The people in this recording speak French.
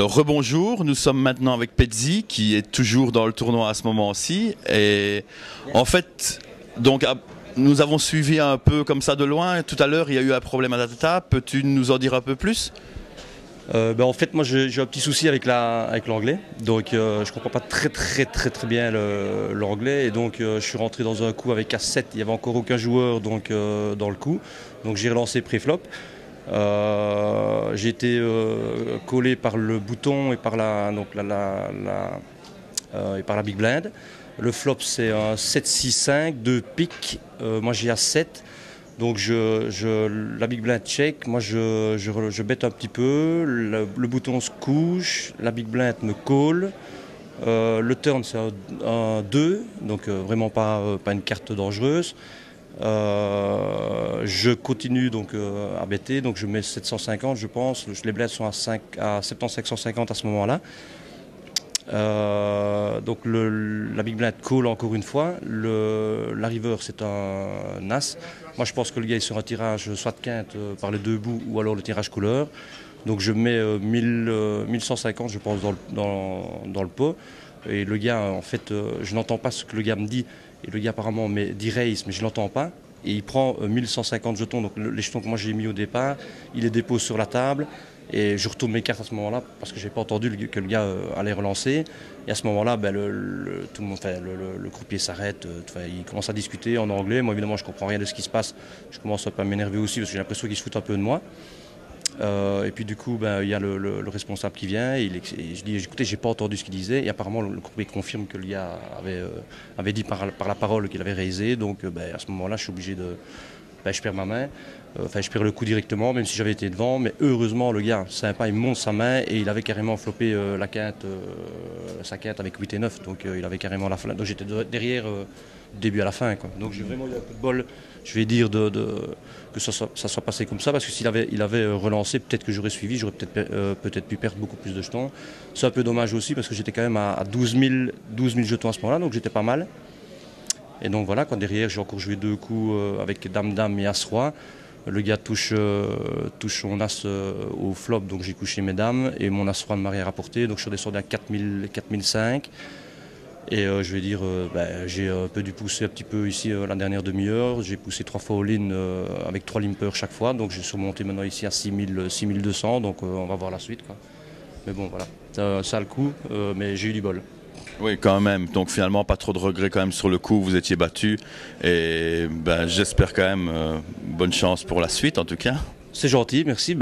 Alors rebonjour, nous sommes maintenant avec Pezzi qui est toujours dans le tournoi à ce moment-ci et en fait donc nous avons suivi un peu comme ça de loin. Tout à l'heure il y a eu un problème à Tatata, peux-tu nous en dire un peu plus? En fait moi j'ai un petit souci avec l'anglais, donc je comprends pas très bien l'anglais et donc je suis rentré dans un coup avec A7, il n'y avait encore aucun joueur donc, dans le coup, donc j'ai relancé pré-flop. J'ai été collé par le bouton et par et par la big blind. Le flop c'est un 7-6-5, 2 piques, moi j'ai A7. Donc la big blind check, moi je bête un petit peu, le bouton se couche, la big blind me call, le turn c'est un 2, donc vraiment pas une carte dangereuse. Je continue donc à bêter, donc je mets 750 je pense, les blinds sont à 7550 à ce moment-là. Donc la big blind call encore une fois, la river c'est un as. Moi je pense que le gars est sur un tirage soit de quinte par les deux bouts ou alors le tirage couleur. Donc je mets 1150 je pense dans le pot. Et le gars en fait je n'entends pas ce que le gars me dit. Et le gars apparemment dit raise mais je ne l'entends pas. Et il prend 1150 jetons, donc les jetons que moi j'ai mis au départ, il les dépose sur la table. Et je retourne mes cartes à ce moment-là parce que je n'ai pas entendu que le gars allait relancer. Et à ce moment-là, tout le monde, le croupier s'arrête, il commence à discuter en anglais. Moi évidemment je ne comprends rien de ce qui se passe. Je commence un peu à m'énerver aussi parce que j'ai l'impression qu'il se fout un peu de moi. Et puis du coup, il y a le responsable qui vient et je dis écoutez, j'ai pas entendu ce qu'il disait. Et apparemment le croupier confirme que le gars avait dit par la parole qu'il avait raisé. Donc à ce moment-là, je suis obligé de... je perds ma main, je perds le coup directement, même si j'avais été devant, mais heureusement le gars sympa, il monte sa main et il avait carrément floppé sa quinte avec 8 et 9, donc il avait carrément la fin, donc j'étais derrière du début à la fin, quoi. Donc j'ai vraiment eu un coup de bol, je vais dire, que ça soit passé comme ça, parce que s'il avait relancé, peut-être que j'aurais suivi, j'aurais peut-être pu perdre beaucoup plus de jetons. C'est un peu dommage aussi, parce que j'étais quand même à 12 000 jetons à ce moment-là, donc j'étais pas mal. Et donc voilà, quand derrière j'ai encore joué deux coups avec Dame-Dame et As-Roi. Le gars touche son As au flop, donc j'ai couché mes dames et mon As-Roi ne m'a rien rapporté, donc je suis descendu à 4005. Et je vais dire, j'ai un peu dû pousser un petit peu ici la dernière demi-heure. J'ai poussé 3 fois all-in avec 3 limpers chaque fois, donc j'ai surmonté maintenant ici à 6200, donc on va voir la suite, quoi. Mais bon voilà, ça a le coup, mais j'ai eu du bol. Oui, quand même. Donc finalement, pas trop de regrets quand même sur le coup. Vous étiez battu. Et j'espère quand même bonne chance pour la suite en tout cas. C'est gentil, merci.